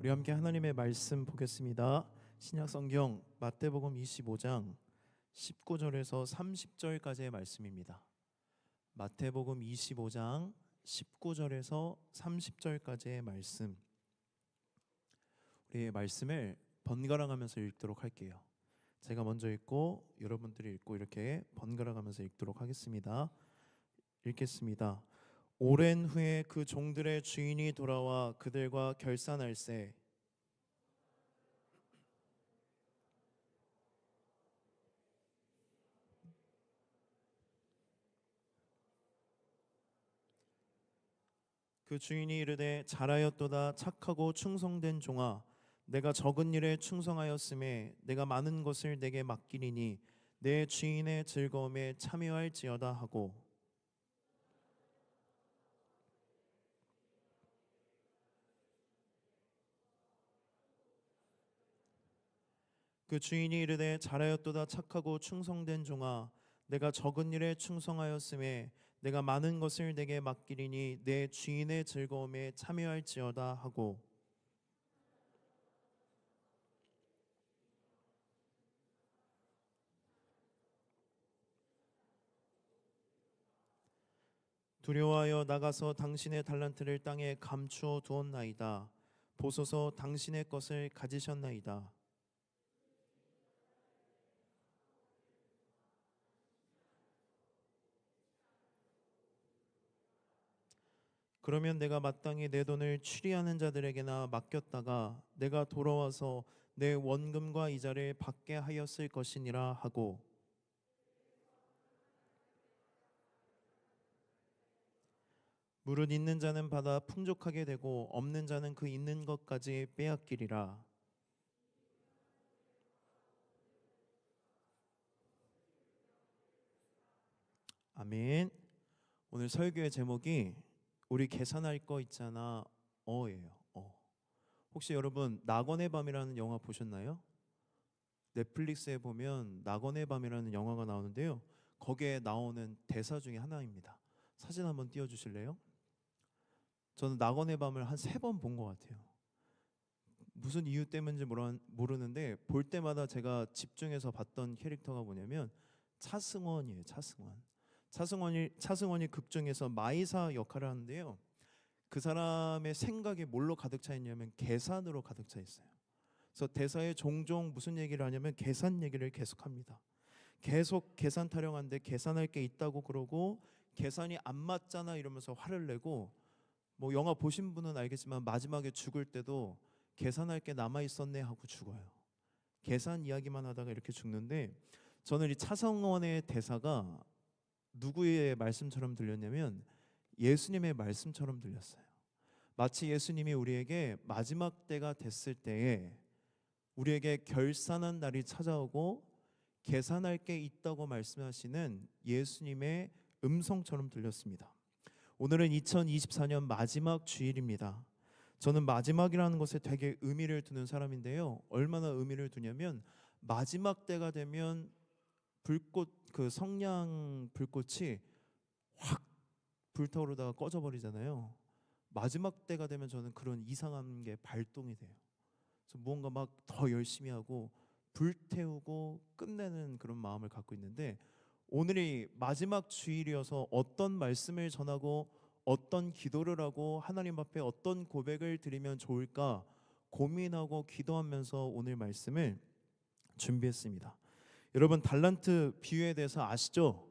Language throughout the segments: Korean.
우리 함께 하나님의 말씀 보겠습니다. 신약성경 마태복음 25장 19절에서 30절까지의 말씀입니다. 마태복음 25장 19절에서 30절까지의 말씀. 우리 말씀을 번갈아 가면서 읽도록 할게요. 제가 먼저 읽고 여러분들이 읽고 이렇게 번갈아 가면서 읽도록 하겠습니다. 읽겠습니다. 오랜 후에 그 종들의 주인이 돌아와 그들과 결산할세. 그 주인이 이르되 잘하였도다 착하고 충성된 종아, 내가 적은 일에 충성하였음에 내가 많은 것을 내게 맡기리니 내 주인의 즐거움에 참여할지어다 하고, 그 주인이 이르되 잘하였도다 착하고 충성된 종아, 내가 적은 일에 충성하였음에 내가 많은 것을 내게 맡기리니 내 주인의 즐거움에 참여할지어다 하고, 두려워하여 나가서 당신의 달란트를 땅에 감추어 두었나이다. 보소서 당신의 것을 가지셨나이다. 그러면 내가 마땅히 내 돈을 추리하는 자들에게나 맡겼다가 내가 돌아와서 내 원금과 이자를 받게 하였을 것이니라 하고, 무릇 있는 자는 받아 풍족하게 되고 없는 자는 그 있는 것까지 빼앗기리라. 아멘. 오늘 설교의 제목이 우리 계산할 거 있잖아 어예요. 혹시 여러분 낙원의 밤이라는 영화 보셨나요? 넷플릭스에 보면 낙원의 밤이라는 영화가 나오는데요, 거기에 나오는 대사 중에 하나입니다. 사진 한번 띄워주실래요? 저는 낙원의 밤을 한 3번 본 것 같아요. 무슨 이유 때문인지 모르는데 볼 때마다 제가 집중해서 봤던 캐릭터가 뭐냐면 차승원이에요. 차승원이 극 중에서 마이사 역할을 하는데요, 그 사람의 생각이 뭘로 가득 차 있냐면 계산으로 가득 차 있어요. 그래서 대사에 종종 무슨 얘기를 하냐면 계산 얘기를 계속합니다. 계속 계산 타령하는데 계산할 게 있다고 그러고 계산이 안 맞잖아 이러면서 화를 내고, 뭐 영화 보신 분은 알겠지만 마지막에 죽을 때도 계산할 게 남아 있었네 하고 죽어요. 계산 이야기만 하다가 이렇게 죽는데, 저는 이 차성원의 대사가 누구의 말씀처럼 들렸냐면 예수님의 말씀처럼 들렸어요. 마치 예수님이 우리에게 마지막 때가 됐을 때에 우리에게 결산한 날이 찾아오고 계산할 게 있다고 말씀하시는 예수님의 음성처럼 들렸습니다. 오늘은 2024년 마지막 주일입니다. 저는 마지막이라는 것에 되게 의미를 두는 사람인데요, 얼마나 의미를 두냐면 마지막 때가 되면 그 성냥 불꽃이 확 불타오르다가 꺼져버리잖아요. 마지막 때가 되면 저는 그런 이상한 게 발동이 돼요. 그래서 무언가 막 더 열심히 하고 불태우고 끝내는 그런 마음을 갖고 있는데, 오늘이 마지막 주일이어서 어떤 말씀을 전하고 어떤 기도를 하고 하나님 앞에 어떤 고백을 드리면 좋을까 고민하고 기도하면서 오늘 말씀을 준비했습니다. 여러분 달란트 비유에 대해서 아시죠?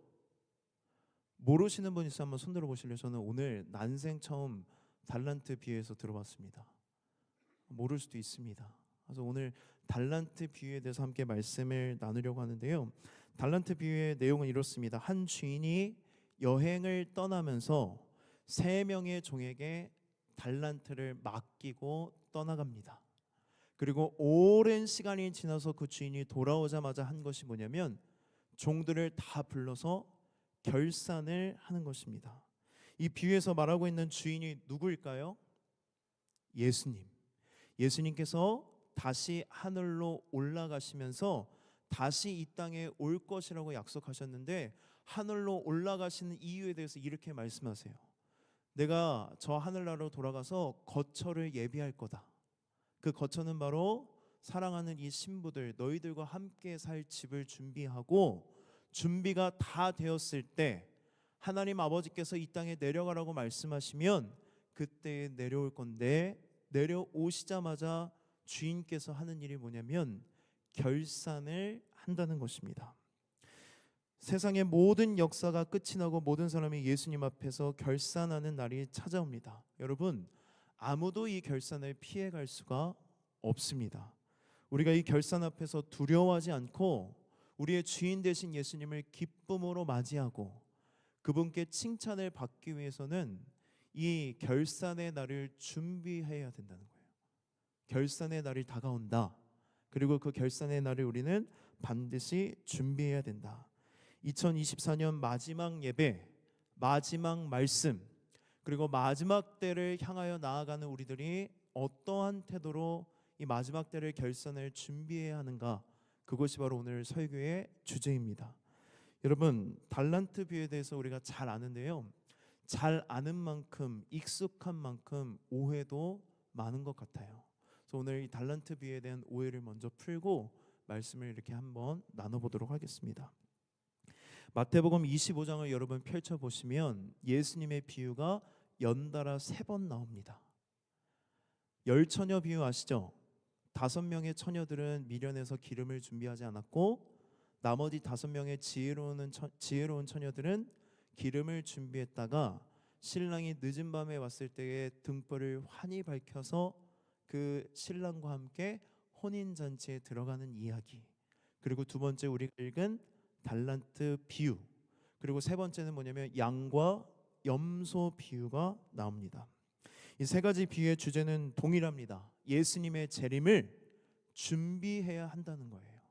모르시는 분 있으면 한번 손들어 보실래요? 저는 오늘 난생 처음 달란트 비유에서 들어봤습니다. 모를 수도 있습니다. 그래서 오늘 달란트 비유에 대해서 함께 말씀을 나누려고 하는데요, 달란트 비유의 내용은 이렇습니다. 한 주인이 여행을 떠나면서 3명의 종에게 달란트를 맡기고 떠나갑니다. 그리고 오랜 시간이 지나서 그 주인이 돌아오자마자 한 것이 뭐냐면 종들을 다 불러서 결산을 하는 것입니다. 이 비유에서 말하고 있는 주인이 누구일까요? 예수님. 예수님께서 다시 하늘로 올라가시면서 다시 이 땅에 올 것이라고 약속하셨는데, 하늘로 올라가시는 이유에 대해서 이렇게 말씀하세요. 내가 저 하늘나라로 돌아가서 거처를 예비할 거다. 그 거처는 바로 사랑하는 이 신부들, 너희들과 함께 살 집을 준비하고, 준비가 다 되었을 때 하나님 아버지께서 이 땅에 내려가라고 말씀하시면 그때 내려올 건데, 내려오시자마자 주인께서 하는 일이 뭐냐면 결산을 한다는 것입니다. 세상의 모든 역사가 끝이 나고 모든 사람이 예수님 앞에서 결산하는 날이 찾아옵니다. 여러분, 아무도 이 결산을 피해갈 수가 없습니다. 우리가 이 결산 앞에서 두려워하지 않고 우리의 주인 되신 예수님을 기쁨으로 맞이하고 그분께 칭찬을 받기 위해서는 이 결산의 날을 준비해야 된다는 거예요. 결산의 날이 다가온다. 그리고 그 결산의 날을 우리는 반드시 준비해야 된다. 2024년 마지막 예배, 마지막 말씀, 그리고 마지막 때를 향하여 나아가는 우리들이 어떠한 태도로 이 마지막 때를 결산을 준비해야 하는가, 그것이 바로 오늘 설교의 주제입니다. 여러분, 달란트 비유에 대해서 우리가 잘 아는데요, 잘 아는 만큼 익숙한 만큼 오해도 많은 것 같아요. 그래서 오늘 이 달란트 비유에 대한 오해를 먼저 풀고 말씀을 이렇게 한번 나눠보도록 하겠습니다. 마태복음 25장을 여러분 펼쳐보시면 예수님의 비유가 연달아 3번 나옵니다. 열처녀 비유 아시죠? 5명의 처녀들은 미련해서 기름을 준비하지 않았고 나머지 5명의 지혜로운 처녀들은 기름을 준비했다가 신랑이 늦은 밤에 왔을 때에 등불을 환히 밝혀서 그 신랑과 함께 혼인잔치에 들어가는 이야기, 그리고 두 번째 우리가 읽은 달란트 비유, 그리고 세 번째는 뭐냐면 양과 염소 비유가 나옵니다. 이 3가지 비유의 주제는 동일합니다. 예수님의 재림을 준비해야 한다는 거예요.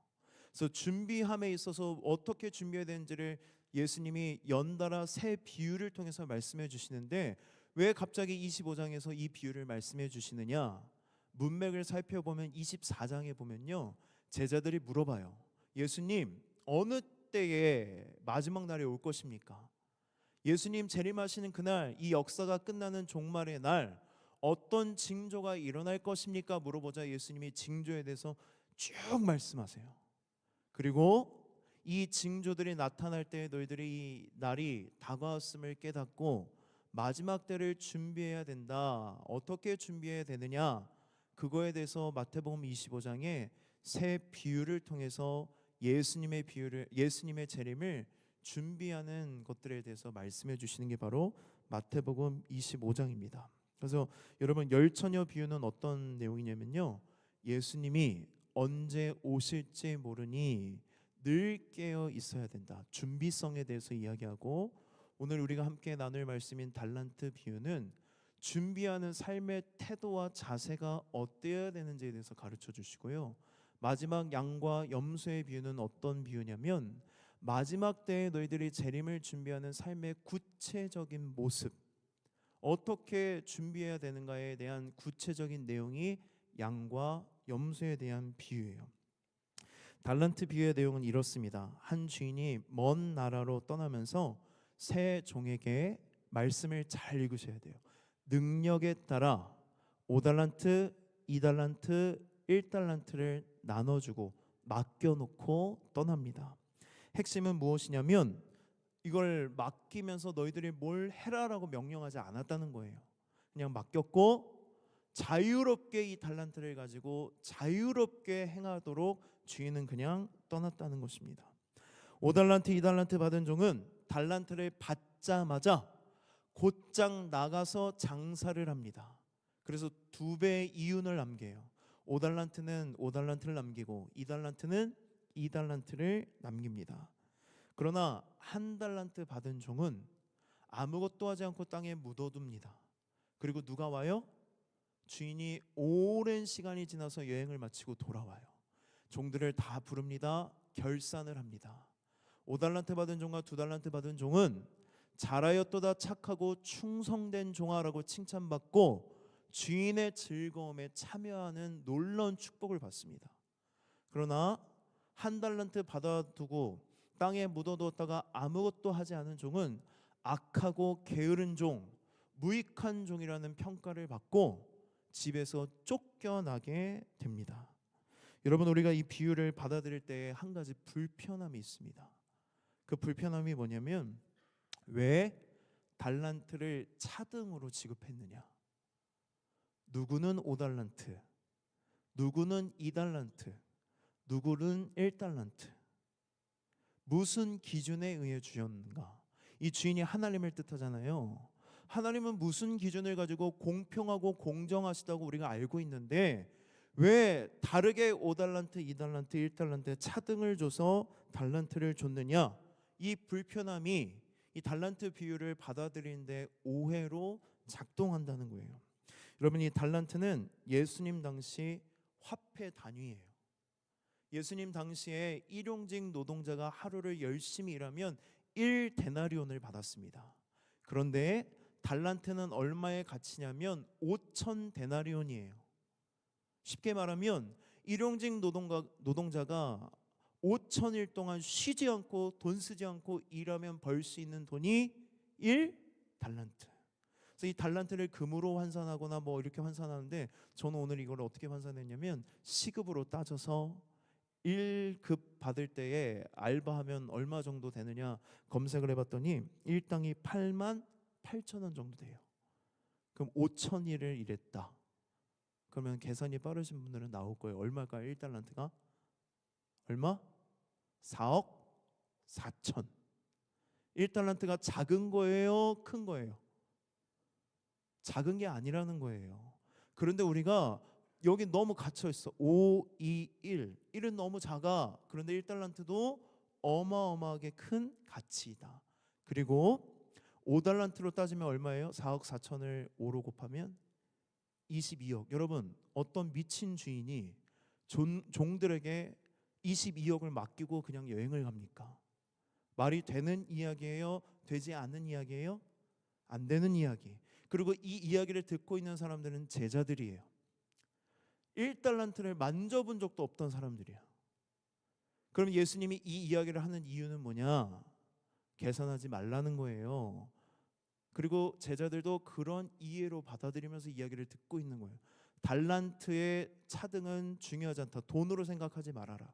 그래서 준비함에 있어서 어떻게 준비해야 되는지를 예수님이 연달아 3 비유를 통해서 말씀해 주시는데, 왜 갑자기 25장에서 이 비유를 말씀해 주시느냐? 문맥을 살펴보면 24장에 보면요, 제자들이 물어봐요. 예수님, 어느 때에 마지막 날이 올 것입니까? 예수님 재림하시는 그날, 이 역사가 끝나는 종말의 날 어떤 징조가 일어날 것입니까? 물어보자 예수님이 징조에 대해서 쭉 말씀하세요. 그리고 이 징조들이 나타날 때 너희들이 이 날이 다가왔음을 깨닫고 마지막 때를 준비해야 된다. 어떻게 준비해야 되느냐? 그거에 대해서 마태복음 25장에 3 비유를 통해서 예수님의 재림을 준비하는 것들에 대해서 말씀해 주시는 게 바로 마태복음 25장입니다. 그래서 여러분, 열처녀 비유는 어떤 내용이냐면요, 예수님이 언제 오실지 모르니 늘 깨어 있어야 된다. 준비성에 대해서 이야기하고, 오늘 우리가 함께 나눌 말씀인 달란트 비유는 준비하는 삶의 태도와 자세가 어때야 되는지에 대해서 가르쳐 주시고요, 마지막 양과 염소의 비유는 어떤 비유냐면 마지막 때에 너희들이 재림을 준비하는 삶의 구체적인 모습, 어떻게 준비해야 되는가에 대한 구체적인 내용이 양과 염소에 대한 비유예요. 달란트 비유의 내용은 이렇습니다. 한 주인이 먼 나라로 떠나면서 새 종에게 말씀을 잘 읽으셔야 돼요. 능력에 따라 5달란트, 2달란트, 1달란트를 나눠주고 맡겨놓고 떠납니다. 핵심은 무엇이냐면 이걸 맡기면서 너희들이 뭘 해라라고 명령하지 않았다는 거예요. 그냥 맡겼고 자유롭게 이 달란트를 가지고 자유롭게 행하도록 주인은 그냥 떠났다는 것입니다. 5달란트, 2달란트 받은 종은 달란트를 받자마자 곧장 나가서 장사를 합니다. 그래서 2배의 이윤을 남겨요. 5달란트는 5달란트를 남기고 2달란트는 2달란트를 남깁니다. 그러나 1달란트 받은 종은 아무것도 하지 않고 땅에 묻어둡니다. 그리고 누가 와요? 주인이 오랜 시간이 지나서 여행을 마치고 돌아와요. 종들을 다 부릅니다. 결산을 합니다. 5달란트 받은 종과 2달란트 받은 종은 잘하였도다 착하고 충성된 종아라고 칭찬받고 주인의 즐거움에 참여하는 놀라운 축복을 받습니다. 그러나 1달란트 받아두고 땅에 묻어두었다가 아무것도 하지 않은 종은 악하고 게으른 종, 무익한 종이라는 평가를 받고 집에서 쫓겨나게 됩니다. 여러분, 우리가 이 비유를 받아들일 때 한 가지 불편함이 있습니다. 그 불편함이 뭐냐면, 왜 달란트를 차등으로 지급했느냐? 누구는 5달란트, 누구는 2달란트, 누구는 1달란트. 무슨 기준에 의해 주셨는가? 이 주인이 하나님을 뜻하잖아요. 하나님은 무슨 기준을 가지고 공평하고 공정하시다고 우리가 알고 있는데, 왜 다르게 5달란트, 2달란트, 1달란트 차등을 줘서 달란트를 줬느냐? 이 불편함이 이 달란트 비유를 받아들이는데 오해로 작동한다는 거예요. 여러분, 이 달란트는 예수님 당시 화폐 단위예요. 예수님 당시에 일용직 노동자가 하루를 열심히 일하면 1데나리온을 받았습니다. 그런데 달란트는 얼마의 가치냐면 5,000데나리온이에요. 쉽게 말하면 일용직 노동자가 5,000일 동안 쉬지 않고 돈 쓰지 않고 일하면 벌 수 있는 돈이 1달란트. 그래서 이 달란트를 금으로 환산하거나 뭐 이렇게 환산하는데, 저는 오늘 이걸 어떻게 환산했냐면 시급으로 따져서 1급 받을 때에 알바하면 얼마 정도 되느냐 검색을 해봤더니 일당이 88,000원 정도 돼요. 그럼 5,000일을 일했다. 그러면 계산이 빠르신 분들은 나올 거예요. 얼마일까요? 1달란트가 얼마? 4억 4천. 1달란트가 작은 거예요? 큰 거예요? 작은 게 아니라는 거예요. 그런데 우리가 여기 너무 갇혀 있어. 5, 2, 1. 1은 너무 작아. 그런데 1달란트도 어마어마하게 큰 가치이다. 그리고 5달란트로 따지면 얼마예요? 4억 4천을 5로 곱하면 22억. 여러분, 어떤 미친 주인이 종들에게 22억을 맡기고 그냥 여행을 갑니까? 말이 되는 이야기예요? 되지 않는 이야기예요? 안 되는 이야기. 그리고 이 이야기를 듣고 있는 사람들은 제자들이에요. 1달란트를 만져본 적도 없던 사람들이야. 그럼 예수님이 이 이야기를 하는 이유는 뭐냐? 계산하지 말라는 거예요. 그리고 제자들도 그런 이해로 받아들이면서 이야기를 듣고 있는 거예요. 달란트의 차등은 중요하지 않다. 돈으로 생각하지 말아라.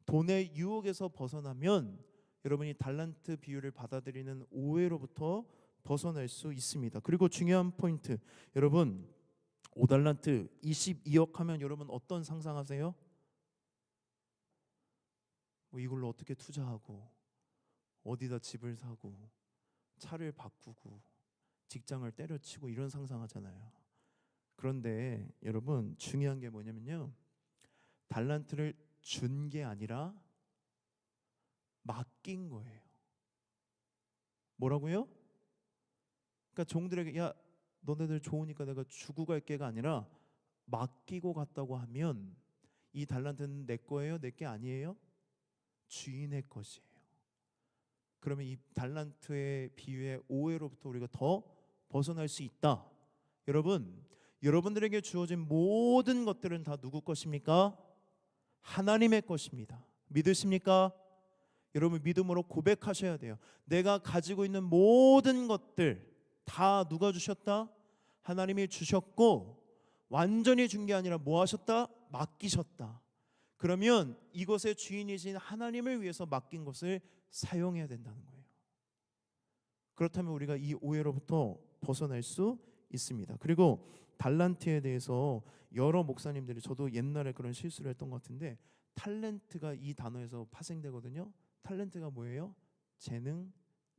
돈의 유혹에서 벗어나면 여러분이 달란트 비유를 받아들이는 오해로부터 벗어날 수 있습니다. 그리고 중요한 포인트, 여러분 5달란트 22억 하면 여러분 어떤 상상하세요? 뭐 이걸로 어떻게 투자하고 어디다 집을 사고 차를 바꾸고 직장을 때려치고 이런 상상하잖아요. 그런데 여러분 중요한 게 뭐냐면요, 달란트를 준 게 아니라 맡긴 거예요. 뭐라고요? 그러니까 종들에게 야 너네들 좋으니까 내가 주고 갈게가 아니라 맡기고 갔다고 하면 이 달란트는 내 거예요? 내 게 아니에요? 주인의 것이에요. 그러면 이 달란트의 비유의 오해로부터 우리가 더 벗어날 수 있다. 여러분, 여러분들에게 주어진 모든 것들은 다 누구 것입니까? 하나님의 것입니다. 믿으십니까? 여러분 믿음으로 고백하셔야 돼요. 내가 가지고 있는 모든 것들 다 누가 주셨다? 하나님이 주셨고, 완전히 준 게 아니라 뭐 하셨다? 맡기셨다. 그러면 이것의 주인이신 하나님을 위해서 맡긴 것을 사용해야 된다는 거예요. 그렇다면 우리가 이 오해로부터 벗어날 수 있습니다. 그리고 달란트에 대해서 여러 목사님들이, 저도 옛날에 그런 실수를 했던 것 같은데, 탤런트가 이 단어에서 파생되거든요. 탤런트가 뭐예요? 재능,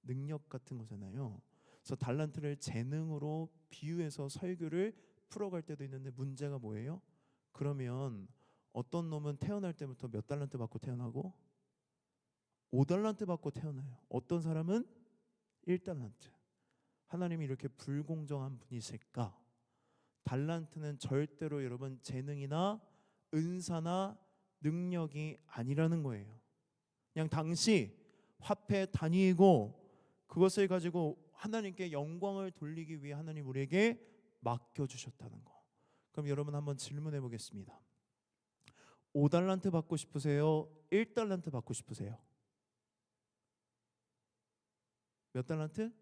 능력 같은 거잖아요. 그래서 달란트를 재능으로 비유해서 설교를 풀어갈 때도 있는데, 문제가 뭐예요? 그러면 어떤 놈은 태어날 때부터 몇 달란트 받고 태어나고 5달란트 받고 태어나요. 어떤 사람은 1달란트. 하나님이 이렇게 불공정한 분이실까? 달란트는 절대로 여러분 재능이나 은사나 능력이 아니라는 거예요. 그냥 당시 화폐 단위이고, 그것을 가지고 하나님께 영광을 돌리기 위해 하나님 우리에게 맡겨주셨다는 거. 그럼 여러분 한번 질문해 보겠습니다. 5달란트 받고 싶으세요? 1달란트 받고 싶으세요? 몇 달란트?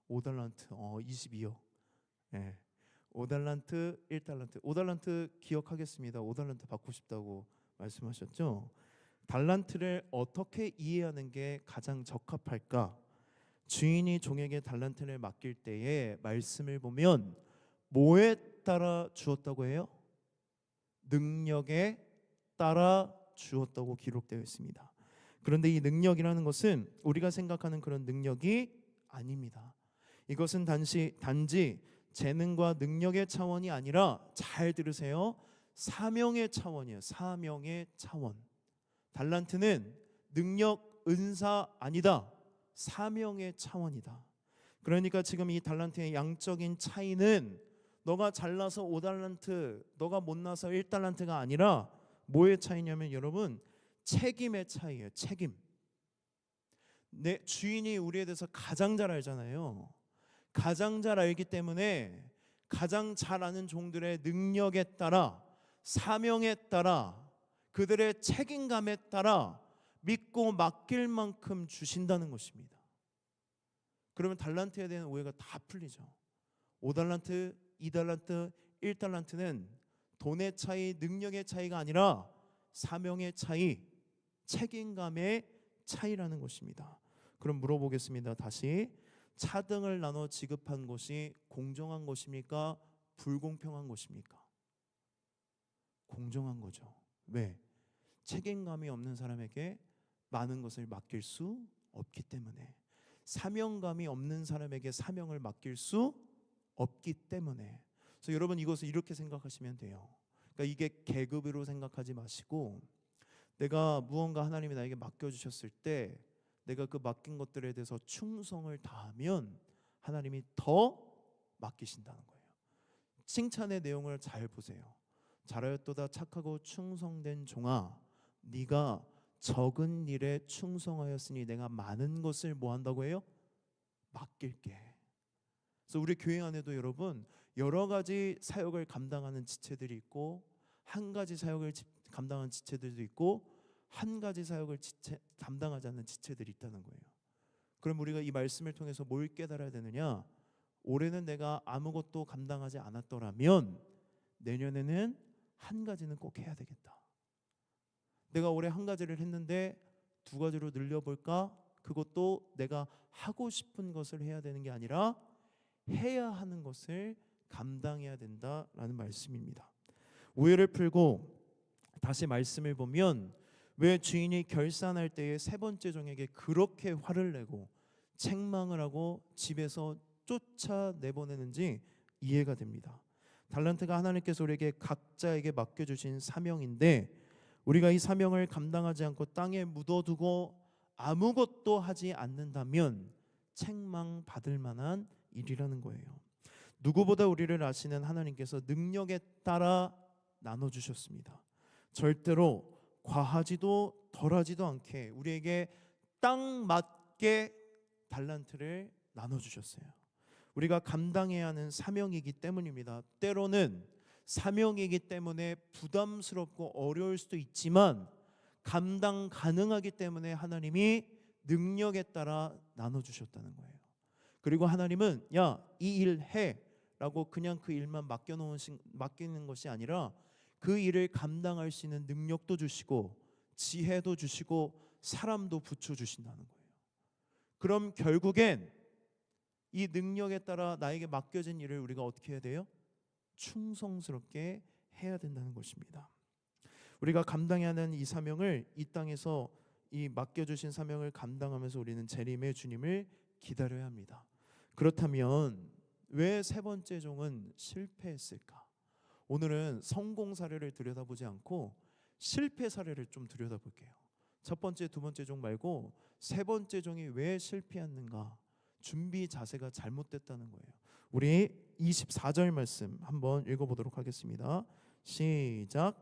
5달란트. 22억. 네. 5달란트, 1달란트. 5달란트 기억하겠습니다. 5달란트 받고 싶다고 말씀하셨죠? 달란트를 어떻게 이해하는 게 가장 적합할까? 주인이 종에게 달란트를 맡길 때에 말씀을 보면 뭐에 따라 주었다고 해요? 능력에 따라 주었다고 기록되어 있습니다. 그런데 이 능력이라는 것은 우리가 생각하는 그런 능력이 아닙니다. 이것은 단지 재능과 능력의 차원이 아니라, 잘 들으세요, 사명의 차원이에요. 사명의 차원. 달란트는 능력, 은사 아니다. 사명의 차원이다. 그러니까 지금 이 달란트의 양적인 차이는 너가 잘나서 5달란트, 너가 못나서 1달란트가 아니라 뭐의 차이냐면 여러분, 책임의 차이예요. 책임. 내 주인이 우리에 대해서 가장 잘 알잖아요. 가장 잘 알기 때문에 가장 잘 아는 종들의 능력에 따라, 사명에 따라, 그들의 책임감에 따라 믿고 맡길 만큼 주신다는 것입니다. 그러면 달란트에 대한 오해가 다 풀리죠. 5달란트, 2달란트, 1달란트는 돈의 차이, 능력의 차이가 아니라 사명의 차이, 책임감의 차이라는 것입니다. 그럼 물어보겠습니다. 다시, 차등을 나눠 지급한 것이 공정한 것입니까? 불공평한 것입니까? 공정한 거죠. 왜? 책임감이 없는 사람에게 많은 것을 맡길 수 없기 때문에, 사명감이 없는 사람에게 사명을 맡길 수 없기 때문에. 그래서 여러분, 이것을 이렇게 생각하시면 돼요. 그러니까 이게 계급으로 생각하지 마시고, 내가 무언가 하나님이 나에게 맡겨주셨을 때 내가 그 맡긴 것들에 대해서 충성을 다하면 하나님이 더 맡기신다는 거예요. 칭찬의 내용을 잘 보세요. 잘하였도다 착하고 충성된 종아, 네가 적은 일에 충성하였으니 내가 많은 것을 뭐 한다고 해요? 맡길게. 그래서 우리 교회 안에도 여러분, 여러 가지 사역을 감당하는 지체들이 있고, 한 가지 사역을 감당하는 지체들도 있고, 한 가지 사역을 감당하지 않는 지체들이 있다는 거예요. 그럼 우리가 이 말씀을 통해서 뭘 깨달아야 되느냐? 올해는 내가 아무것도 감당하지 않았더라면 내년에는 한 가지는 꼭 해야 되겠다. 내가 올해 한 가지를 했는데 두 가지로 늘려볼까? 그것도 내가 하고 싶은 것을 해야 되는 게 아니라 해야 하는 것을 감당해야 된다라는 말씀입니다. 오해를 풀고 다시 말씀을 보면 왜 주인이 결산할 때에 세 번째 종에게 그렇게 화를 내고 책망을 하고 집에서 쫓아내보내는지 이해가 됩니다. 달란트가 하나님께서 우리에게 각자에게 맡겨주신 사명인데, 우리가 이 사명을 감당하지 않고 땅에 묻어두고 아무것도 하지 않는다면 책망받을 만한 일이라는 거예요. 누구보다 우리를 아시는 하나님께서 능력에 따라 나눠주셨습니다. 절대로 과하지도 덜하지도 않게 우리에게 딱 맞게 달란트를 나눠주셨어요. 우리가 감당해야 하는 사명이기 때문입니다. 때로는 사명이기 때문에 부담스럽고 어려울 수도 있지만 감당 가능하기 때문에 하나님이 능력에 따라 나눠주셨다는 거예요. 그리고 하나님은 야, 이 일 해 라고 그냥 그 일만 맡기는 것이 아니라 그 일을 감당할 수 있는 능력도 주시고 지혜도 주시고 사람도 붙여주신다는 거예요. 그럼 결국엔 이 능력에 따라 나에게 맡겨진 일을 우리가 어떻게 해야 돼요? 충성스럽게 해야 된다는 것입니다. 우리가 감당해야 하는 이 사명을, 이 땅에서 이 맡겨주신 사명을 감당하면서 우리는 재림의 주님을 기다려야 합니다. 그렇다면 왜 세 번째 종은 실패했을까? 오늘은 성공 사례를 들여다보지 않고 실패 사례를 좀 들여다볼게요. 첫 번째, 두 번째 종 말고 세 번째 종이 왜 실패했는가? 준비 자세가 잘못됐다는 거예요. 우리 24절 말씀 한번 읽어보도록 하겠습니다. 시작.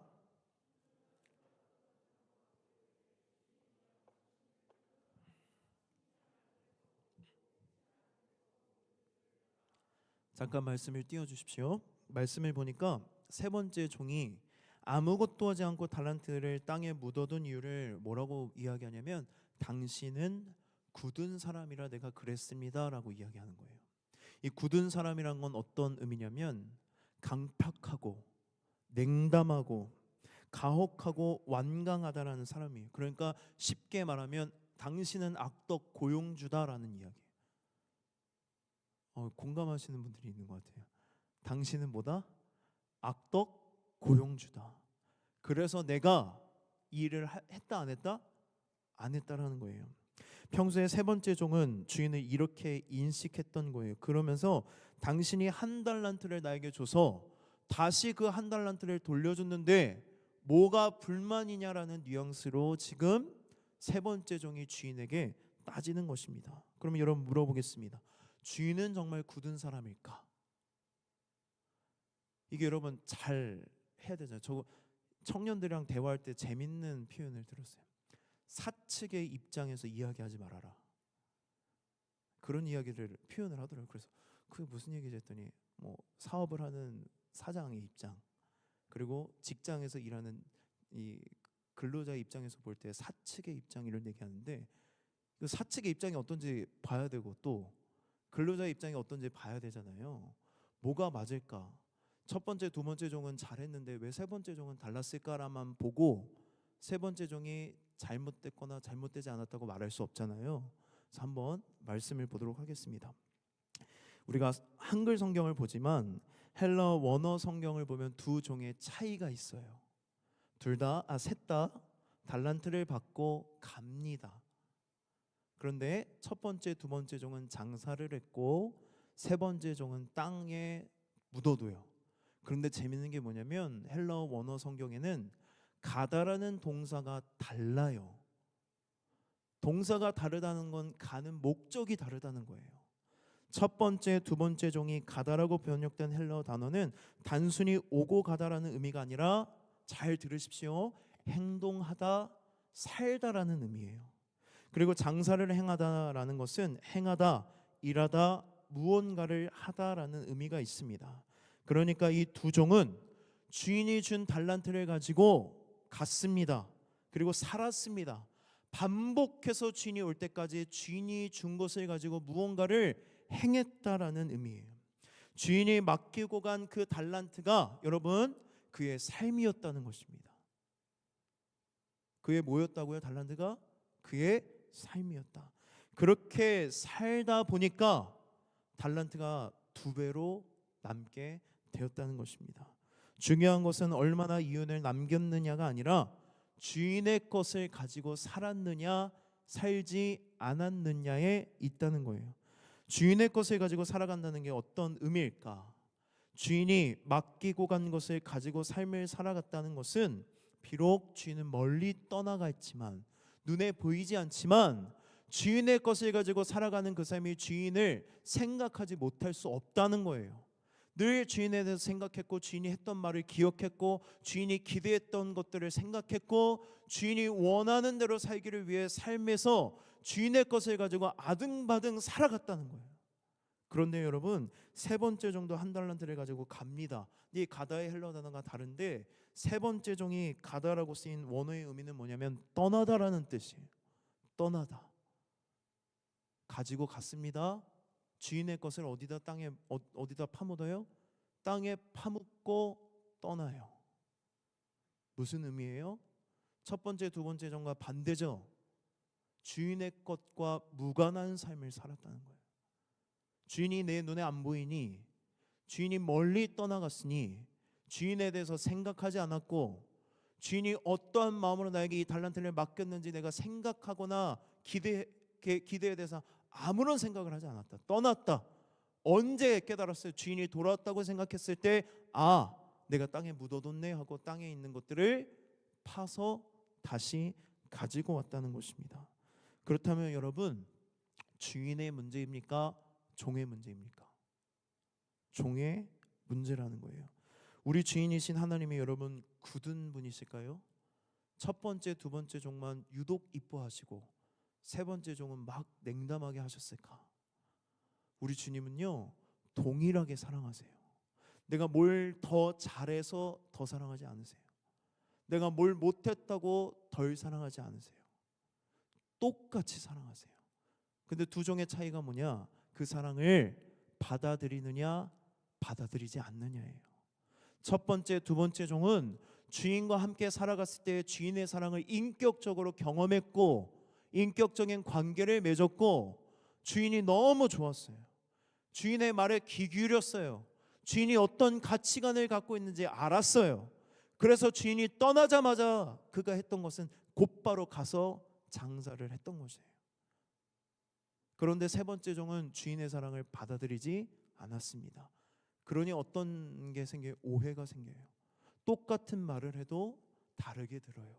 잠깐 말씀을 띄워주십시오. 말씀을 보니까 세 번째 종이 아무것도 하지 않고 달란트를 땅에 묻어둔 이유를 뭐라고 이야기하냐면 당신은 굳은 사람이라 내가 그랬습니다 라고 이야기하는 거예요. 이 굳은 사람이란 건 어떤 의미냐면 강팍하고 냉담하고 가혹하고 완강하다라는 사람이에요. 그러니까 쉽게 말하면 당신은 악덕 고용주다라는 이야기예요. 공감하시는 분들이 있는 것 같아요. 당신은 뭐다? 악덕 고용주다. 그래서 내가 이 일을 했다 안 했다? 안 했다라는 거예요. 평소에 세 번째 종은 주인을 이렇게 인식했던 거예요. 그러면서 당신이 한 달란트를 나에게 줘서 다시 그 한 달란트를 돌려줬는데 뭐가 불만이냐라는 뉘앙스로 지금 세 번째 종이 주인에게 따지는 것입니다. 그럼 여러분 물어보겠습니다. 주인은 정말 굳은 사람일까? 이게 여러분 잘 해야 되잖아요. 저 청년들이랑 대화할 때 재밌는 표현을 들었어요. 사측의 입장에서 이야기하지 말아라. 그런 이야기를 표현을 하더라고요. 그래서 그게 무슨 얘기지 했더니 뭐 사업을 하는 사장의 입장, 그리고 직장에서 일하는 이 근로자의 입장에서 볼 때 사측의 입장 이런 얘기하는데, 그 사측의 입장이 어떤지 봐야 되고 또 근로자의 입장이 어떤지 봐야 되잖아요. 뭐가 맞을까? 첫 번째, 두 번째 종은 잘했는데 왜 세 번째 종은 달랐을까라만 보고 세 번째 종이 잘못됐거나 잘못되지 않았다고 말할 수 없잖아요. 그래서 한번 말씀을 보도록 하겠습니다. 우리가 한글 성경을 보지만 헬러 원어 성경을 보면 두 종의 차이가 있어요. 셋 다 달란트를 받고 갑니다. 그런데 첫 번째, 두 번째 종은 장사를 했고 세 번째 종은 땅에 묻어둬요. 그런데 재밌는 게 뭐냐면 헬러 원어 성경에는 가다라는 동사가 달라요. 동사가 다르다는 건 가는 목적이 다르다는 거예요. 첫 번째, 두 번째 종이 가다라고 번역된 헬러 단어는 단순히 오고 가다라는 의미가 아니라, 잘 들으십시오, 행동하다, 살다라는 의미예요. 그리고 장사를 행하다라는 것은 행하다, 일하다, 무언가를 하다라는 의미가 있습니다. 그러니까 이 두 종은 주인이 준 달란트를 가지고 갔습니다. 그리고 살았습니다. 반복해서 주인이 올 때까지 주인이 준 것을 가지고 무언가를 행했다라는 의미예요. 주인이 맡기고 간 그 달란트가 여러분 그의 삶이었다는 것입니다. 그의 뭐였다고요? 달란트가 그의 삶이었다. 그렇게 살다 보니까 달란트가 두 배로 남게 되었다는 것입니다. 중요한 것은 얼마나 이윤을 남겼느냐가 아니라 주인의 것을 가지고 살았느냐 살지 않았느냐에 있다는 거예요. 주인의 것을 가지고 살아간다는 게 어떤 의미일까? 주인이 맡기고 간 것을 가지고 삶을 살아갔다는 것은 비록 주인은 멀리 떠나가 있지만 눈에 보이지 않지만 주인의 것을 가지고 살아가는 그 삶이 주인을 생각하지 못할 수 없다는 거예요. 늘 주인에 대해서 생각했고 주인이 했던 말을 기억했고 주인이 기대했던 것들을 생각했고 주인이 원하는 대로 살기를 위해 삶에서 주인의 것을 가지고 아등바등 살아갔다는 거예요. 그런데 여러분 세 번째 종도 한 달란트를 가지고 갑니다. 이 가다의 헬러 단어가 다른데 세 번째 종이 가다라고 쓰인 원어의 의미는 뭐냐면 떠나다라는 뜻이에요. 떠나다. 가지고 갔습니다. 주인의 것을 어디다 어디다 파묻어요? 땅에 파묻고 떠나요. 무슨 의미예요? 첫 번째, 두 번째 종과 반대죠. 주인의 것과 무관한 삶을 살았다는 거예요. 주인이 내 눈에 안 보이니, 주인이 멀리 떠나갔으니 주인에 대해서 생각하지 않았고 주인이 어떠한 마음으로 나에게 이 달란트를 맡겼는지 내가 생각하거나 기대에 대해서 아무런 생각을 하지 않았다. 떠났다. 언제 깨달았어요? 주인이 돌아왔다고 생각했을 때 내가 땅에 묻어뒀네 하고 땅에 있는 것들을 파서 다시 가지고 왔다는 것입니다. 그렇다면 여러분 주인의 문제입니까? 종의 문제입니까? 종의 문제라는 거예요. 우리 주인이신 하나님이 여러분 굳은 분이실까요? 첫 번째, 두 번째 종만 유독 이뻐하시고 세 번째 종은 막 냉담하게 하셨을까? 우리 주님은요 동일하게 사랑하세요. 내가 뭘 더 잘해서 더 사랑하지 않으세요. 내가 뭘 못했다고 덜 사랑하지 않으세요. 똑같이 사랑하세요. 근데 두 종의 차이가 뭐냐? 그 사랑을 받아들이느냐 받아들이지 않느냐예요. 첫 번째, 두 번째 종은 주인과 함께 살아갔을 때 주인의 사랑을 인격적으로 경험했고 인격적인 관계를 맺었고 주인이 너무 좋았어요. 주인의 말에 귀 기울였어요. 주인이 어떤 가치관을 갖고 있는지 알았어요. 그래서 주인이 떠나자마자 그가 했던 것은 곧바로 가서 장사를 했던 것이에요. 그런데 세 번째 종은 주인의 사랑을 받아들이지 않았습니다. 그러니 어떤 게 생겨요? 오해가 생겨요. 똑같은 말을 해도 다르게 들어요.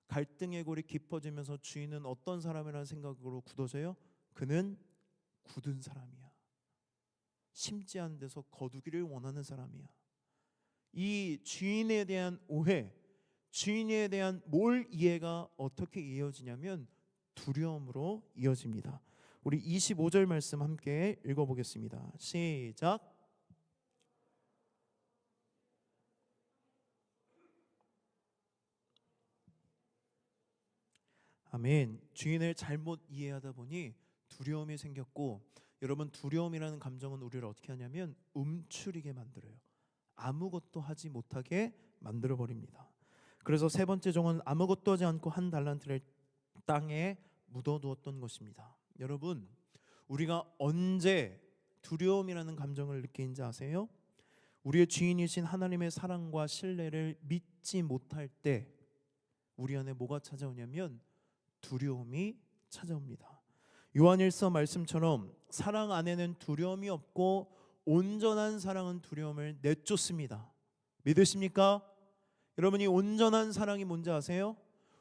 갈등의 골이 깊어지면서 주인은 어떤 사람이라는 생각으로 굳어져요? 그는 굳은 사람이야. 심지 않은 데서 거두기를 원하는 사람이야. 이 주인에 대한 오해, 주인에 대한 몰 이해가 어떻게 이어지냐면 두려움으로 이어집니다. 우리 25절 말씀 함께 읽어보겠습니다. 시작. 아멘. 주인을 잘못 이해하다 보니 두려움이 생겼고, 여러분 두려움이라는 감정은 우리를 어떻게 하냐면 움츠리게 만들어요. 아무것도 하지 못하게 만들어 버립니다. 그래서 세 번째 종은 아무것도 하지 않고 한 달란트를 땅에 묻어두었던 것입니다. 여러분, 우리가 언제 두려움이라는 감정을 느끼는지 아세요? 우리의 주인이신 하나님의 사랑과 신뢰를 믿지 못할 때 우리 안에 뭐가 찾아오냐면 두려움이 찾아옵니다. 요한일서 말씀처럼 사랑 안에는 두려움이 없고 온전한 사랑은 두려움을 내쫓습니다. 믿으십니까? 여러분이 온전한 사랑이 뭔지 아세요?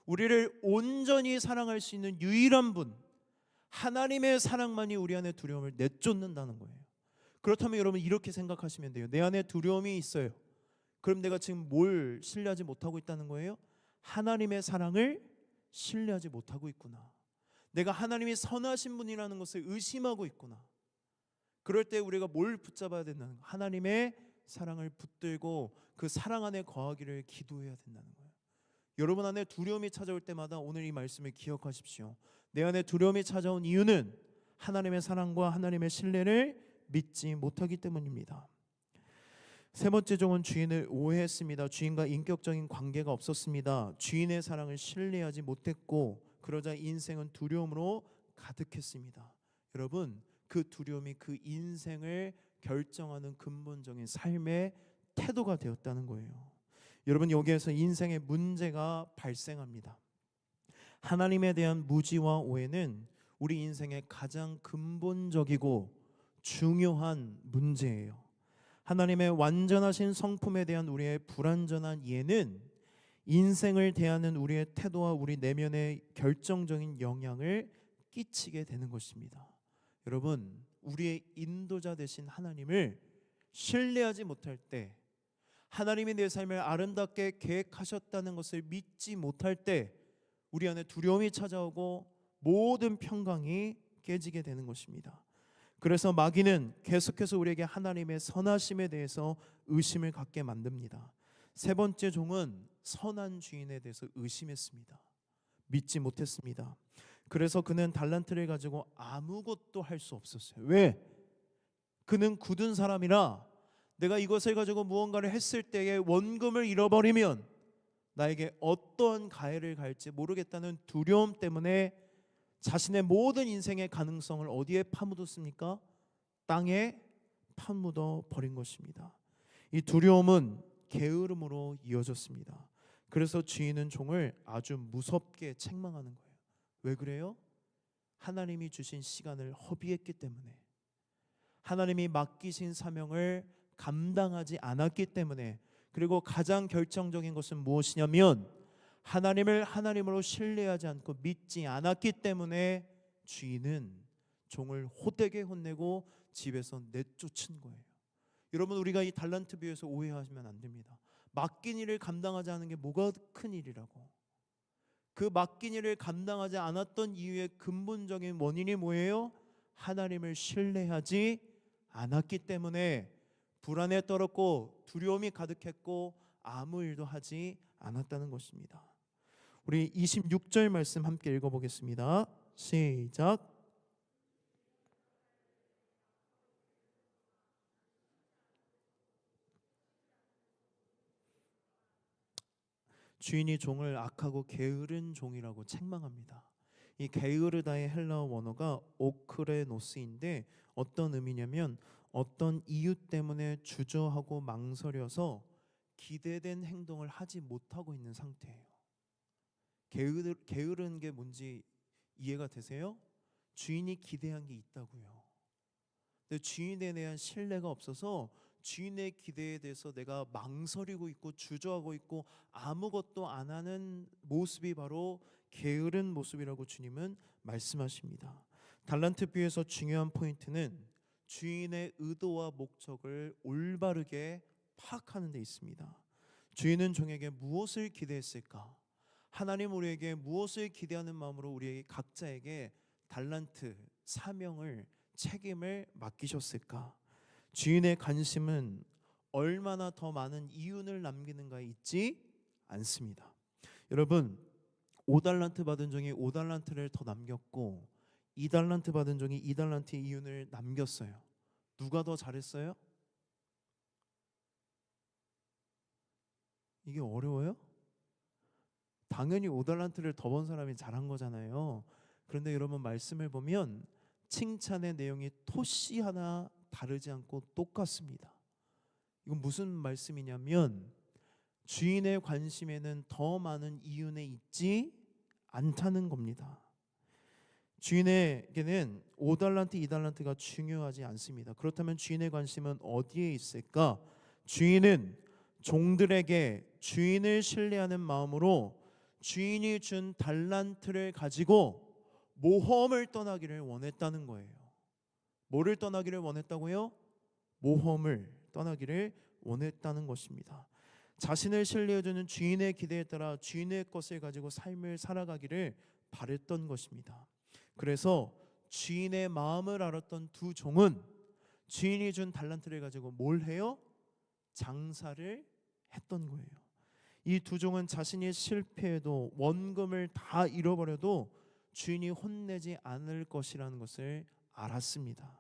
우리를 온전히 사랑할 수 있는 유일한 분, 하나님의 사랑만이 우리 안에 두려움을 내쫓는다는 거예요. 그렇다면 여러분 이렇게 생각하시면 돼요. 내 안에 두려움이 있어요. 그럼 내가 지금 뭘 신뢰하지 못하고 있다는 거예요? 하나님의 사랑을 신뢰하지 못하고 있구나. 내가 하나님이 선하신 분이라는 것을 의심하고 있구나. 그럴 때 우리가 뭘 붙잡아야 된다는 거예요? 하나님의 사랑을 붙들고 그 사랑 안에 거하기를 기도해야 된다는 거예요. 여러분 안에 두려움이 찾아올 때마다 오늘 이 말씀을 기억하십시오. 내 안에 두려움이 찾아온 이유는 하나님의 사랑과 하나님의 신뢰를 믿지 못하기 때문입니다. 세 번째 종은 주인을 오해했습니다. 주인과 인격적인 관계가 없었습니다. 주인의 사랑을 신뢰하지 못했고 그러자 인생은 두려움으로 가득했습니다. 여러분, 그 두려움이 그 인생을 결정하는 근본적인 삶의 태도가 되었다는 거예요. 여러분, 여기에서 인생의 문제가 발생합니다. 하나님에 대한 무지와 오해는 우리 인생의 가장 근본적이고 중요한 문제예요. 하나님의 완전하신 성품에 대한 우리의 불완전한 이해는 인생을 대하는 우리의 태도와 우리 내면에 결정적인 영향을 끼치게 되는 것입니다. 여러분, 우리의 인도자 되신 하나님을 신뢰하지 못할 때, 하나님이 내 삶을 아름답게 계획하셨다는 것을 믿지 못할 때 우리 안에 두려움이 찾아오고 모든 평강이 깨지게 되는 것입니다. 그래서 마귀는 계속해서 우리에게 하나님의 선하심에 대해서 의심을 갖게 만듭니다. 세 번째 종은 선한 주인에 대해서 의심했습니다. 믿지 못했습니다. 그래서 그는 달란트를 가지고 아무것도 할 수 없었어요. 왜? 그는 굳은 사람이라 내가 이것을 가지고 무언가를 했을 때에 원금을 잃어버리면 나에게 어떤 가해를 갈지 모르겠다는 두려움 때문에 자신의 모든 인생의 가능성을 어디에 파묻었습니까? 땅에 파묻어 버린 것입니다. 이 두려움은 게으름으로 이어졌습니다. 그래서 주인은 종을 아주 무섭게 책망하는 거예요. 왜 그래요? 하나님이 주신 시간을 허비했기 때문에, 하나님이 맡기신 사명을 감당하지 않았기 때문에, 그리고 가장 결정적인 것은 무엇이냐면 하나님을 하나님으로 신뢰하지 않고 믿지 않았기 때문에 주인은 종을 호되게 혼내고 집에서 내쫓은 거예요. 여러분, 우리가 이 달란트 비유에서 오해하시면 안 됩니다. 맡긴 일을 감당하지 않은 게 뭐가 큰 일이라고. 그 맡긴 일을 감당하지 않았던 이유의 근본적인 원인이 뭐예요? 하나님을 신뢰하지 않았기 때문에 불안에 떨었고 두려움이 가득했고 아무 일도 하지 않았다는 것입니다. 우리 26절 말씀 함께 읽어보겠습니다. 시작. 주인이 종을 악하고 게으른 종이라고 책망합니다. 이 게으르다의 헬라어 원어가 오크레노스인데 어떤 의미냐면 어떤 이유 때문에 주저하고 망설여서 기대된 행동을 하지 못하고 있는 상태예요. 게으른 게 뭔지 이해가 되세요? 주인이 기대한 게 있다고요. 근데 주인에 대한 신뢰가 없어서 주인의 기대에 대해서 내가 망설이고 있고 주저하고 있고 아무것도 안 하는 모습이 바로 게으른 모습이라고 주님은 말씀하십니다. 달란트 비유에서 중요한 포인트는 주인의 의도와 목적을 올바르게 파악하는 데 있습니다. 주인은 종에게 무엇을 기대했을까? 하나님 우리에게 무엇을 기대하는 마음으로 우리 각자에게 달란트, 사명을, 책임을 맡기셨을까? 주인의 관심은 얼마나 더 많은 이윤을 남기는가에 있지 않습니다. 여러분, 5달란트 받은 종이 5달란트를 더 남겼고 2달란트 받은 종이 2달란트의 이윤을 남겼어요. 누가 더 잘했어요? 이게 어려워요? 당연히 5달란트를 더 번 사람이 잘한 거잖아요. 그런데 여러분 말씀을 보면 칭찬의 내용이 토씨 하나 다르지 않고 똑같습니다. 이건 무슨 말씀이냐면 주인의 관심에는 더 많은 이윤에 있지 않다는 겁니다. 주인에게는 5달란트, 2달란트가 중요하지 않습니다. 그렇다면 주인의 관심은 어디에 있을까? 주인은 종들에게 주인을 신뢰하는 마음으로 주인이 준 달란트를 가지고 모험을 떠나기를 원했다는 거예요. 뭐를 떠나기를 원했다고요? 모험을 떠나기를 원했다는 것입니다. 자신을 신뢰해주는 주인의 기대에 따라 주인의 것을 가지고 삶을 살아가기를 바랬던 것입니다. 그래서 주인의 마음을 알았던 두 종은 주인이 준 달란트를 가지고 뭘 해요? 장사를 했던 거예요. 이 두 종은 자신이 실패해도 원금을 다 잃어버려도 주인이 혼내지 않을 것이라는 것을 알았습니다.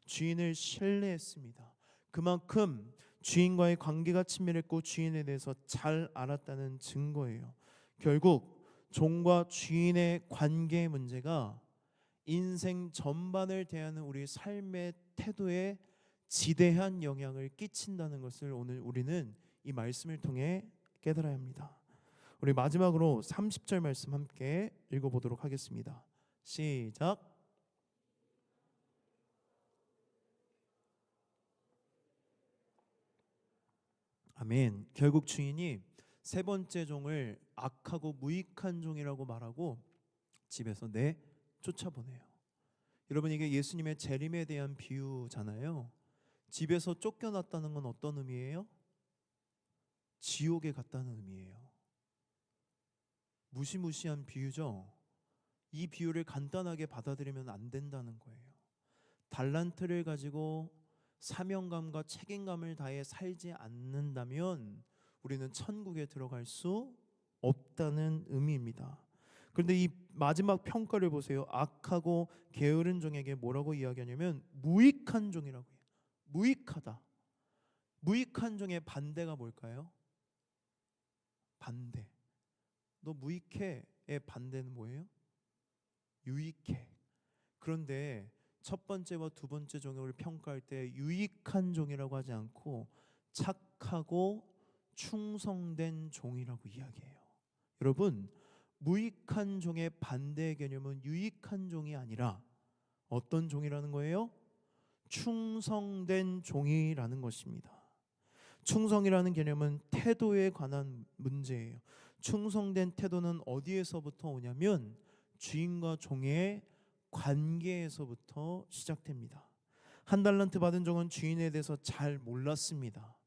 주인을 신뢰했습니다. 그만큼 주인과의 관계가 친밀했고 주인에 대해서 잘 알았다는 증거예요. 결국 종과 주인의 관계의 문제가 인생 전반을 대하는 우리 삶의 태도에 지대한 영향을 끼친다는 것을 오늘 우리는 이 말씀을 통해 깨달아야 합니다. 우리 마지막으로 30절 말씀 함께 읽어보도록 하겠습니다. 시작. 아멘. 결국 주인이 세 번째 종을 악하고 무익한 종이라고 말하고 집에서 쫓아보내요. 여러분 이게 예수님의 재림에 대한 비유잖아요. 집에서 쫓겨났다는 건 어떤 의미예요? 지옥에 갔다는 의미예요. 무시무시한 비유죠. 이 비유를 간단하게 받아들이면 안 된다는 거예요. 달란트를 가지고 사명감과 책임감을 다해 살지 않는다면 우리는 천국에 들어갈 수 없다는 의미입니다. 그런데 이 마지막 평가를 보세요. 악하고 게으른 종에게 뭐라고 이야기하냐면 무익한 종이라고 해요. 무익하다. 무익한 종의 반대가 뭘까요? 반대. 너 무익해의 반대는 뭐예요? 유익해. 그런데 첫 번째와 두 번째 종을 평가할 때 유익한 종이라고 하지 않고 착하고 충성된 종이라고 이야기해요. 여러분, 무익한 종의 반대의 개념은 유익한 종이 아니라 어떤 종이라는 거예요? 충성된 종이라는 것입니다. 충성이라는 개념은 태도에 관한 문제예요. 충성된 태도는 어디에서부터 오냐면 주인과 종의 관계에서부터 시작됩니다. 한 달란트 받은 종은 주인에 대해서 잘 몰랐습니다.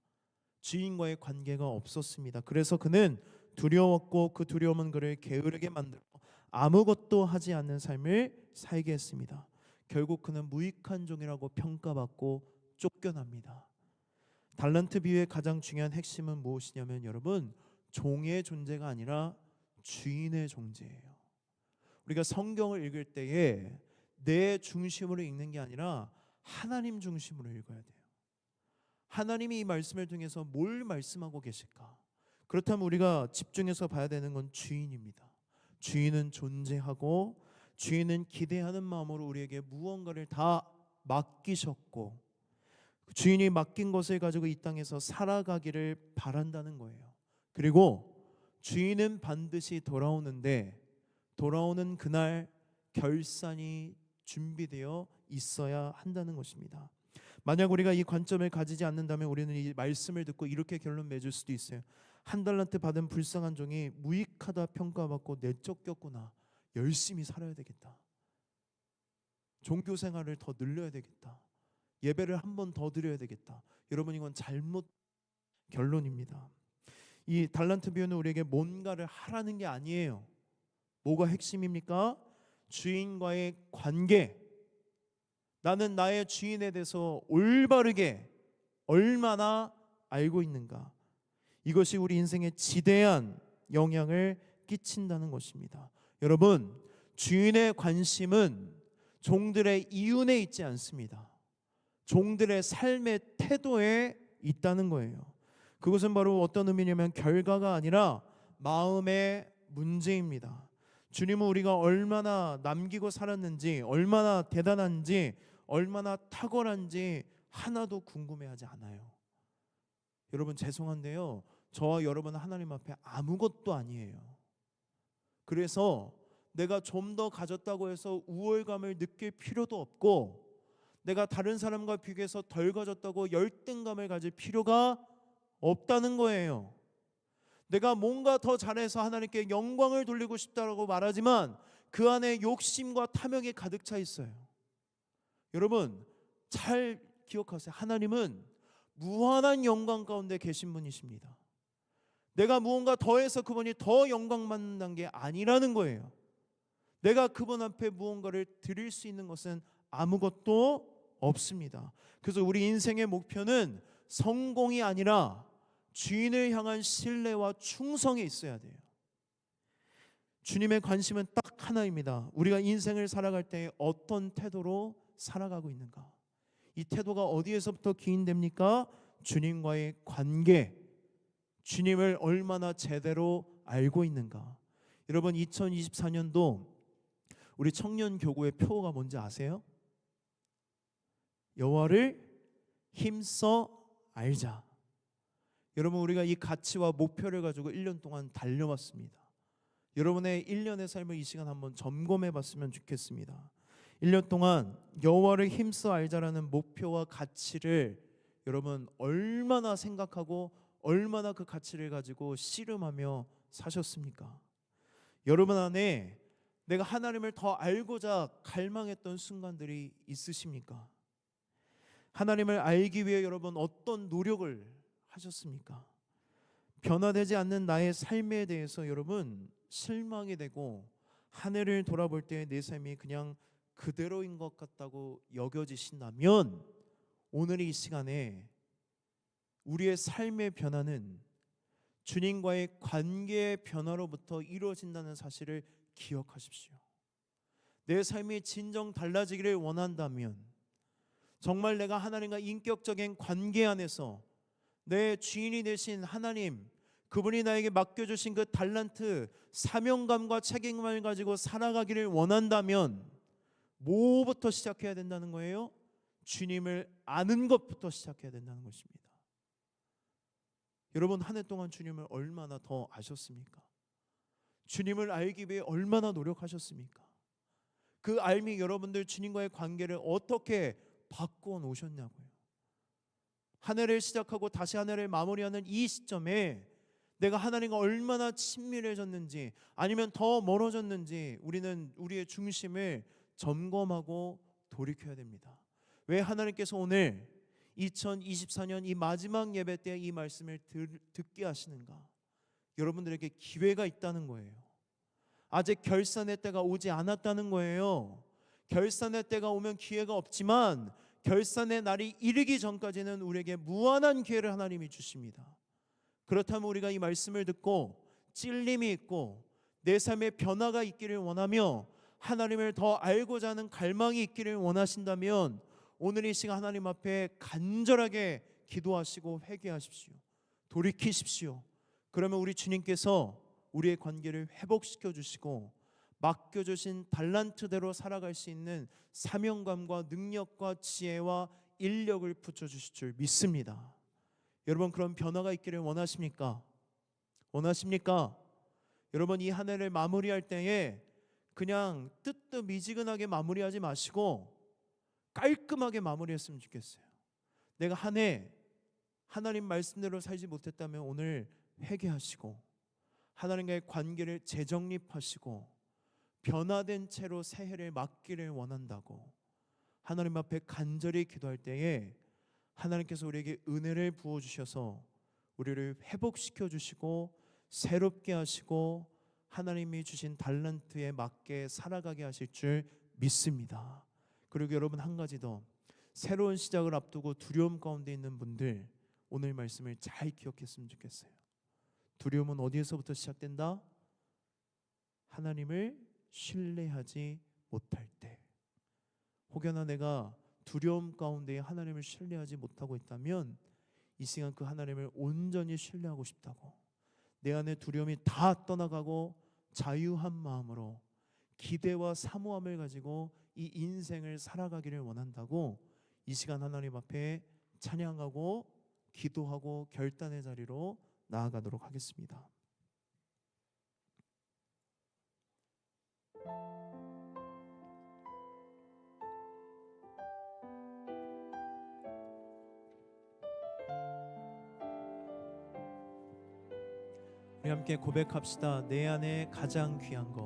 주인과의 관계가 없었습니다. 그래서 그는 두려웠고 그 두려움은 그를 게으르게 만들고 아무것도 하지 않는 삶을 살게 했습니다. 결국 그는 무익한 종이라고 평가받고 쫓겨납니다. 달란트 비유의 가장 중요한 핵심은 무엇이냐면 여러분, 종의 존재가 아니라 주인의 존재예요. 우리가 성경을 읽을 때에 내 중심으로 읽는 게 아니라 하나님 중심으로 읽어야 돼요. 하나님이 이 말씀을 통해서 뭘 말씀하고 계실까? 그렇다면 우리가 집중해서 봐야 되는 건 주인입니다. 주인은 존재하고 주인은 기대하는 마음으로 우리에게 무언가를 다 맡기셨고 주인이 맡긴 것을 가지고 이 땅에서 살아가기를 바란다는 거예요. 그리고 주인은 반드시 돌아오는데 돌아오는 그날 결산이 준비되어 있어야 한다는 것입니다. 만약 우리가 이 관점을 가지지 않는다면 우리는 이 말씀을 듣고 이렇게 결론 맺을 수도 있어요. 한 달란트 받은 불쌍한 종이 무익하다 평가받고 내쫓겼구나. 열심히 살아야 되겠다. 종교 생활을 더 늘려야 되겠다. 예배를 한 번 더 드려야 되겠다. 여러분, 이건 잘못 결론입니다. 이 달란트 비유는 우리에게 뭔가를 하라는 게 아니에요. 뭐가 핵심입니까? 주인과의 관계. 나는 나의 주인에 대해서 올바르게 얼마나 알고 있는가. 이것이 우리 인생에 지대한 영향을 끼친다는 것입니다. 여러분, 주인의 관심은 종들의 이윤에 있지 않습니다. 종들의 삶의 태도에 있다는 거예요. 그것은 바로 어떤 의미냐면 결과가 아니라 마음의 문제입니다. 주님은 우리가 얼마나 남기고 살았는지, 얼마나 대단한지, 얼마나 탁월한지 하나도 궁금해하지 않아요. 여러분, 죄송한데요, 저와 여러분은 하나님 앞에 아무것도 아니에요. 그래서 내가 좀 더 가졌다고 해서 우월감을 느낄 필요도 없고, 내가 다른 사람과 비교해서 덜 가졌다고 열등감을 가질 필요가 없다는 거예요. 내가 뭔가 더 잘해서 하나님께 영광을 돌리고 싶다라고 말하지만 그 안에 욕심과 탐욕이 가득 차 있어요. 여러분, 잘 기억하세요. 하나님은 무한한 영광 가운데 계신 분이십니다. 내가 무언가 더해서 그분이 더 영광 받는 게 아니라는 거예요. 내가 그분 앞에 무언가를 드릴 수 있는 것은 아무것도 없습니다. 그래서 우리 인생의 목표는 성공이 아니라 주인을 향한 신뢰와 충성이 있어야 돼요. 주님의 관심은 딱 하나입니다. 우리가 인생을 살아갈 때 어떤 태도로 살아가고 있는가. 이 태도가 어디에서부터 기인됩니까? 주님과의 관계, 주님을 얼마나 제대로 알고 있는가. 여러분, 2024년도 우리 청년 교구의 표어가 뭔지 아세요? 여호와를 힘써 알자. 여러분, 우리가 이 가치와 목표를 가지고 1년 동안 달려왔습니다. 여러분의 1년의 삶을 이 시간 한번 점검해 봤으면 좋겠습니다. 1년 동안 여호와를 힘써 알자라는 목표와 가치를 여러분 얼마나 생각하고 얼마나 그 가치를 가지고 씨름하며 사셨습니까? 여러분 안에 내가 하나님을 더 알고자 갈망했던 순간들이 있으십니까? 하나님을 알기 위해 여러분 어떤 노력을 하셨습니까? 변화되지 않는 나의 삶에 대해서 여러분 실망이 되고 한 해를 돌아볼 때 내 삶이 그냥 그대로인 것 같다고 여겨지신다면 오늘 이 시간에 우리의 삶의 변화는 주님과의 관계의 변화로부터 이루어진다는 사실을 기억하십시오. 내 삶이 진정 달라지기를 원한다면 정말 내가 하나님과 인격적인 관계 안에서 내 주인이 되신 하나님, 그분이 나에게 맡겨주신 그 달란트, 사명감과 책임감을 가지고 살아가기를 원한다면 뭐부터 시작해야 된다는 거예요? 주님을 아는 것부터 시작해야 된다는 것입니다. 여러분, 한 해 동안 주님을 얼마나 더 아셨습니까? 주님을 알기 위해 얼마나 노력하셨습니까? 그 알미 여러분들 주님과의 관계를 어떻게 바꾸어 놓으셨냐고요. 한 해를 시작하고 다시 한 해를 마무리하는 이 시점에 내가 하나님과 얼마나 친밀해졌는지 아니면 더 멀어졌는지 우리는 우리의 중심을 점검하고 돌이켜야 됩니다. 왜 하나님께서 오늘 2024년 이 마지막 예배 때 이 말씀을 듣게 하시는가? 여러분들에게 기회가 있다는 거예요. 아직 결산의 때가 오지 않았다는 거예요. 결산의 때가 오면 기회가 없지만 결산의 날이 이르기 전까지는 우리에게 무한한 기회를 하나님이 주십니다. 그렇다면 우리가 이 말씀을 듣고 찔림이 있고 내 삶에 변화가 있기를 원하며 하나님을 더 알고자 하는 갈망이 있기를 원하신다면 오늘 이 시간 하나님 앞에 간절하게 기도하시고 회개하십시오. 돌이키십시오. 그러면 우리 주님께서 우리의 관계를 회복시켜 주시고 맡겨주신 달란트대로 살아갈 수 있는 사명감과 능력과 지혜와 인력을 붙여주실 줄 믿습니다. 여러분, 그런 변화가 있기를 원하십니까? 원하십니까? 여러분, 이 한 해를 마무리할 때에 그냥 뜨뜻미지근하게 마무리하지 마시고 깔끔하게 마무리했으면 좋겠어요. 내가 한 해 하나님 말씀대로 살지 못했다면 오늘 회개하시고 하나님과의 관계를 재정립하시고 변화된 채로 새해를 맞기를 원한다고 하나님 앞에 간절히 기도할 때에 하나님께서 우리에게 은혜를 부어주셔서 우리를 회복시켜 주시고 새롭게 하시고 하나님이 주신 달란트에 맞게 살아가게 하실 줄 믿습니다. 그리고 여러분, 한 가지 더, 새로운 시작을 앞두고 두려움 가운데 있는 분들, 오늘 말씀을 잘 기억했으면 좋겠어요. 두려움은 어디에서부터 시작된다? 하나님을 신뢰하지 못할 때. 혹여나 내가 두려움 가운데 하나님을 신뢰하지 못하고 있다면 이 시간 그 하나님을 온전히 신뢰하고 싶다고, 내 안에 두려움이 다 떠나가고 자유한 마음으로 기대와 사모함을 가지고 이 인생을 살아가기를 원한다고 이 시간 하나님 앞에 찬양하고 기도하고 결단의 자리로 나아가도록 하겠습니다. 우리 함께 고백합시다. 내 안에 가장 귀한 것,